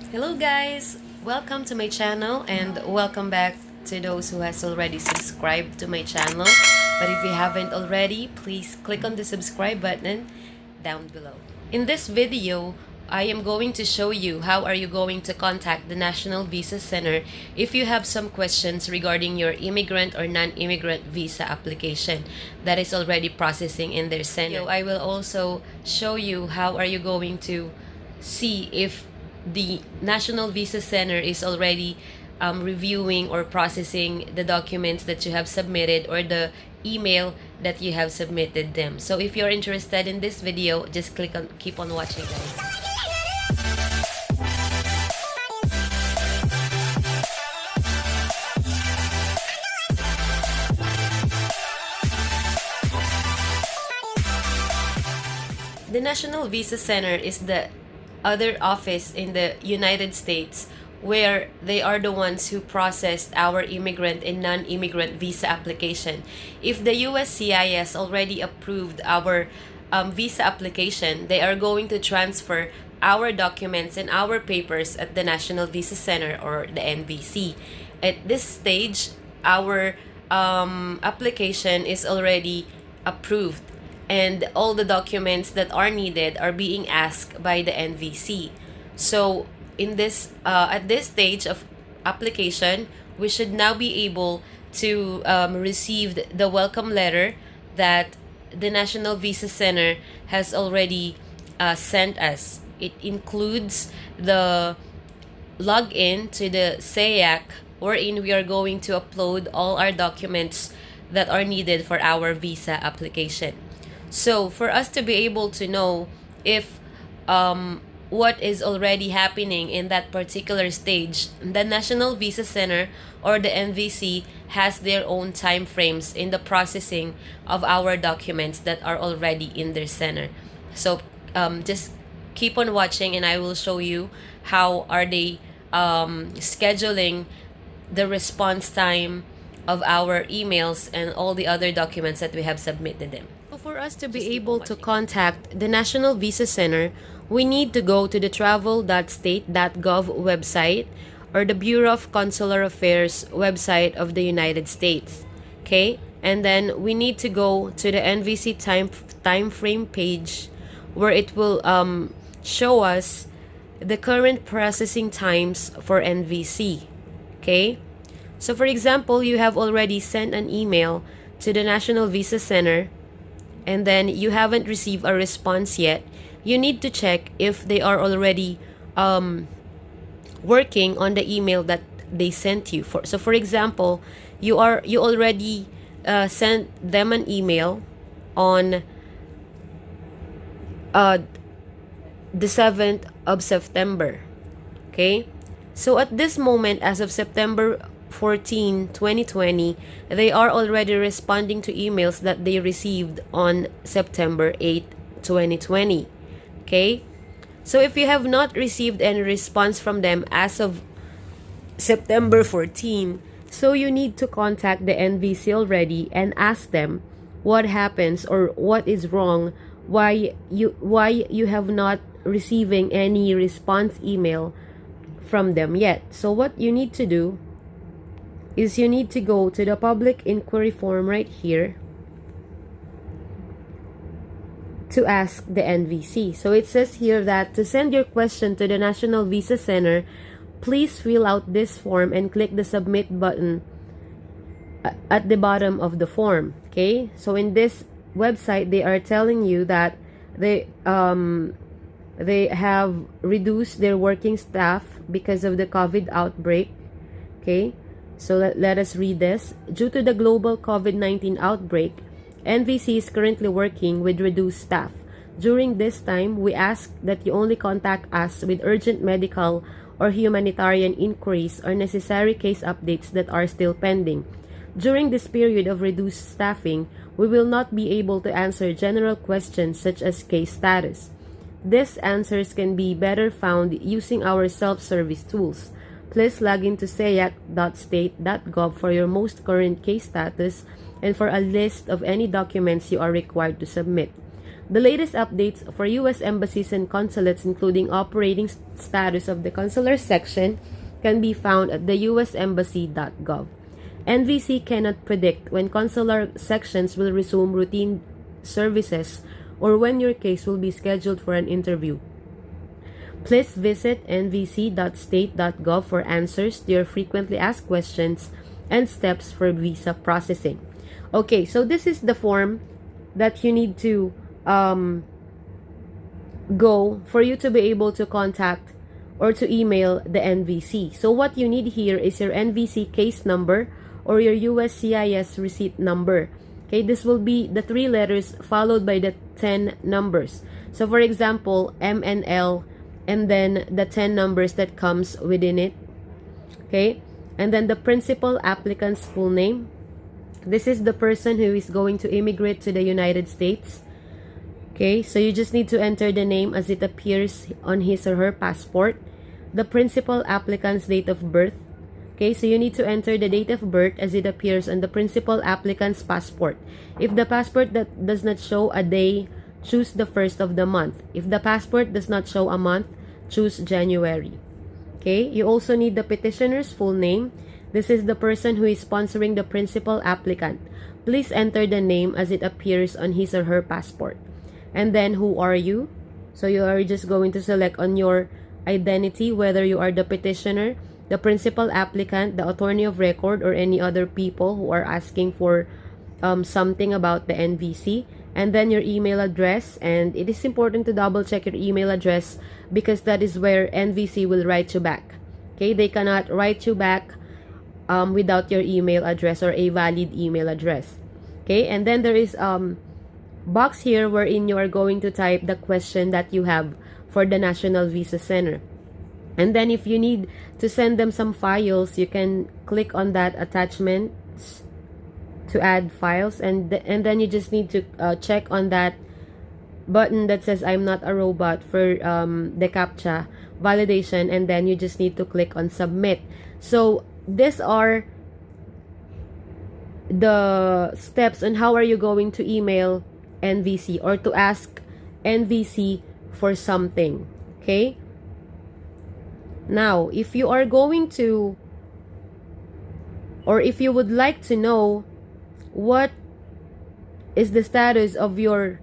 Hello guys! Welcome to my channel and welcome back to those who has already subscribed to my channel. But if you haven't already, please click on the subscribe button down below. In this video, I am going to show you how are you going to contact the National Visa Center if you have some questions regarding your immigrant or non-immigrant visa application that is already processing in their center. I will also show you how are you going to see if the National Visa Center is already reviewing or processing the documents that you have submitted or the email that you have submitted them. So if you're interested in this video, just keep on watching, guys. The National Visa Center is the other office in the United States where they are the ones who processed our immigrant and non-immigrant visa application. If the USCIS already approved our visa application, they are going to transfer our documents and our papers at the National Visa Center or the NVC. At this stage, our application is already approved and all the documents that are needed are being asked by the NVC. So in this at this stage of application, we should now be able to receive the welcome letter that the National Visa Center has already sent us. It includes the login to the SAYAC wherein we are going to upload all our documents that are needed for our visa application. So for us to be able to know if what is already happening in that particular stage, the National Visa Center or the NVC has their own time frames in the processing of our documents that are already in their center. So just keep on watching and I will show you how are they scheduling the response time of our emails and all the other documents that we have submitted them. So for us to be able to contact the National Visa Center, we need to go to the travel.state.gov website or the Bureau of Consular Affairs website of the United States. Okay? And then we need to go to the NVC time frame page where it will show us the current processing times for NVC. Okay? So for example, you have already sent an email to the National Visa Center and then you haven't received a response yet. You need to check if they are already working on the email that they sent you. So for example, you already sent them an email on the 7th of September. Okay? So at this moment, as of September 14, 2020, they are already responding to emails that they received on September 8, 2020. Okay? So if you have not received any response from them as of September 14, so you need to contact the NVC already and ask them what happens or what is wrong, why you have not receiving any response email from them yet. So what you need to do is you need to go to the public inquiry form right here to ask the NVC. So it says here that to send your question to the National Visa Center, please fill out this form and click the submit button at the bottom of the form. Okay, so in this website they are telling you that they have reduced their working staff because of the COVID outbreak. Okay, so let us read this. Due to the global COVID-19 outbreak, NVC is currently working with reduced staff. During this time, we ask that you only contact us with urgent medical or humanitarian inquiries or necessary case updates that are still pending. During this period of reduced staffing, we will not be able to answer general questions such as case status. These answers can be better found using our self-service tools. Please log into sayac.state.gov for your most current case status and for a list of any documents you are required to submit. The latest updates for U.S. embassies and consulates, including operating status of the consular section, can be found at the usembassy.gov. NVC cannot predict when consular sections will resume routine services or when your case will be scheduled for an interview. Please visit nvc.state.gov for answers to your frequently asked questions and steps for visa processing. Okay, so this is the form that you need to go for you to be able to contact or to email the NVC. So what you need here is your NVC case number or your USCIS receipt number. Okay, this will be the 3 letters followed by the 10 numbers. So for example, MNL and then the 10 numbers that comes within it. Okay, and then the principal applicant's full name. This is the person who is going to immigrate to the United States. Okay, so you just need to enter the name as it appears on his or her passport. The principal applicant's date of birth. Okay, so you need to enter the date of birth as it appears on the principal applicant's passport. If the passport that does not show a day, choose the first of the month. If the passport does not show a month, choose January. Okay, you also need the petitioner's full name. This is the person who is sponsoring the principal applicant. Please enter the name as it appears on his or her passport. And then, who are you? So you are just going to select on your identity whether you are the petitioner, the principal applicant, the attorney of record, or any other people who are asking for something about the NVC. And then your email address, and it is important to double check your email address because that is where NVC will write you back. Okay, they cannot write you back without your email address or a valid email address. Okay, and then there is box here wherein you are going to type the question that you have for the National Visa Center. And then if you need to send them some files, you can click on that attachments to add files, and then you just need to check on that button that says I'm not a robot for the CAPTCHA validation, and then you just need to click on submit. So these are the steps on how are you going to email NVC or to ask NVC for something. Okay, now if you are going to, or if you would like to know what is the status of your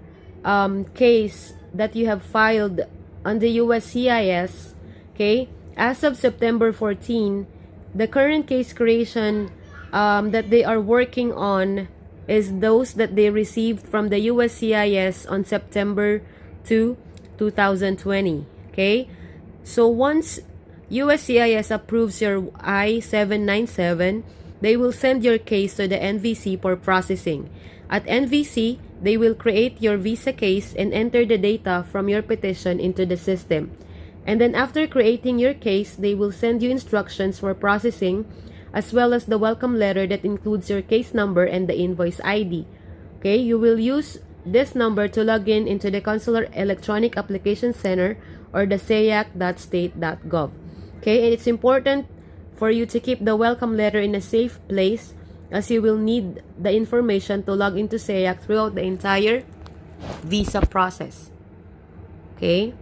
case that you have filed on the USCIS, okay, as of September 14, the current case creation that they are working on is those that they received from the USCIS on September 2, 2020. Okay, so once USCIS approves your I-797, they will send your case to the NVC for processing. At NVC, they will create your visa case and enter the data from your petition into the system. And then after creating your case, they will send you instructions for processing as well as the welcome letter that includes your case number and the invoice ID. Okay, you will use this number to log in into the Consular Electronic Application Center or the sayac.state.gov. Okay, and it's important for you to keep the welcome letter in a safe place as you will need the information to log into SAYAC throughout the entire visa process. Okay?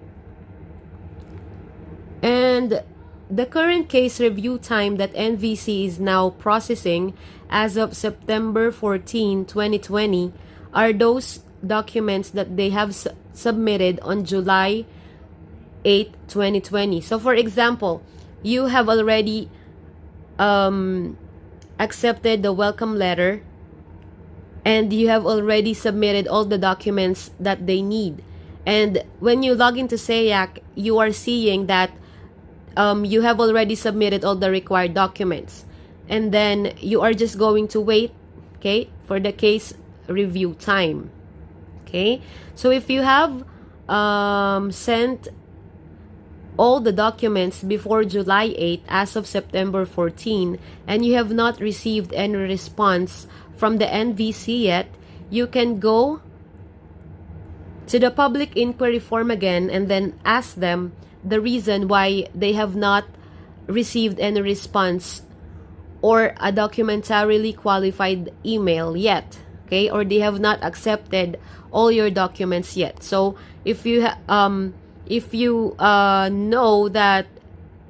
And the current case review time that NVC is now processing as of September 14, 2020 are those documents that they have submitted on July 8, 2020. So for example, you have already accepted the welcome letter and you have already submitted all the documents that they need. And when you log into SAYAC, you are seeing that you have already submitted all the required documents. And then you are just going to wait, okay, for the case review time. Okay, so if you have sent all the documents before July 8 as of September 14 and you have not received any response from the NVC yet, you can go to the public inquiry form again and then ask them the reason why they have not received any response or a documentarily qualified email yet. okay, or they have not accepted all your documents yet. So if you know that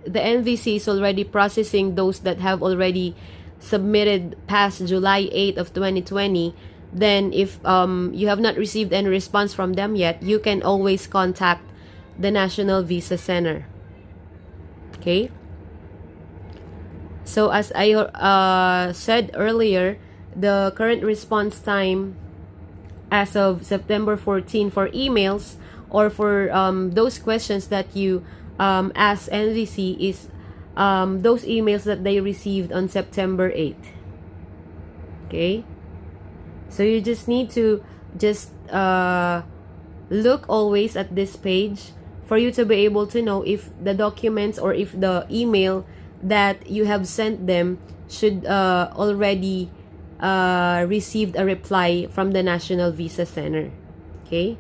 the NVC is already processing those that have already submitted past July 8 of 2020, then if you have not received any response from them yet, you can always contact the National Visa Center. Okay? So as I said earlier, the current response time as of September 14 for emails or for those questions that you ask NVC is those emails that they received on September 8th. Okay? So you just need to just look always at this page for you to be able to know if the documents or if the email that you have sent them should already received a reply from the National Visa Center. Okay?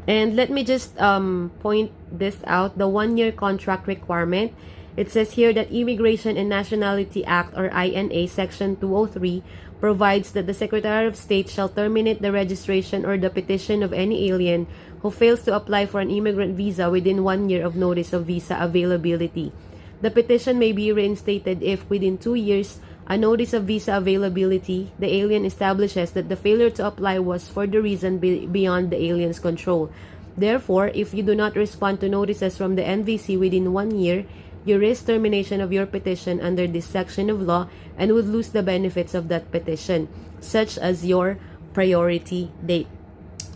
And let me just point this out, the 1-year contract requirement. It says here that Immigration and Nationality Act, or INA, Section 203, provides that the Secretary of State shall terminate the registration or the petition of any alien who fails to apply for an immigrant visa within 1 year of notice of visa availability. The petition may be reinstated if, within 2 years, a notice of visa availability, the alien establishes that the failure to apply was for the reason beyond the alien's control. Therefore, if you do not respond to notices from the NVC within 1 year, you risk termination of your petition under this section of law and would lose the benefits of that petition, such as your priority date.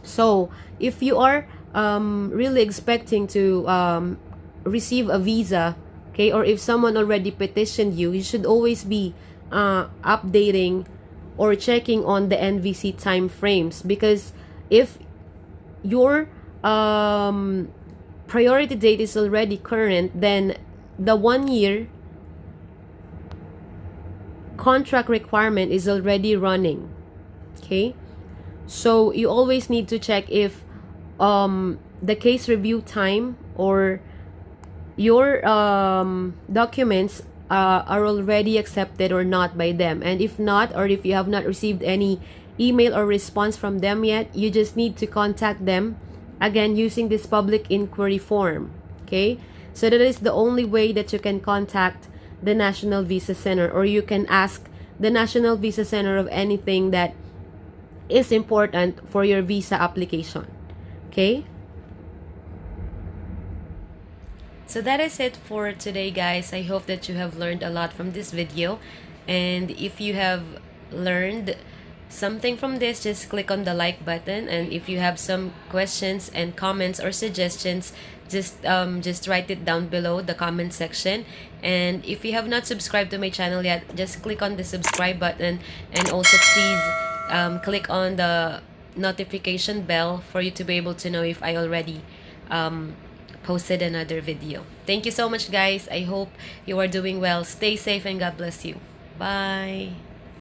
So, if you are really expecting to receive a visa, okay, or if someone already petitioned you, you should always be updating or checking on the NVC time frames, because if your priority date is already current, then the 1 year contract requirement is already running. Okay, so you always need to check if the case review time or your documents are already accepted or not by them. And if not, or if you have not received any email or response from them yet, you just need to contact them again using this public inquiry form. Okay, so that is the only way that you can contact the National Visa Center, or you can ask the National Visa Center of anything that is important for your visa application. Okay? So that is it for today, guys. I hope that you have learned a lot from this video. And if you have learned something from this, just click on the like button. And if you have some questions and comments or suggestions, just write it down below the comment section. And if you have not subscribed to my channel yet, just click on the subscribe button, and also please click on the notification bell for you to be able to know if I already posted another video. Thank you so much, guys. I hope you are doing well. Stay safe and God bless you. Bye.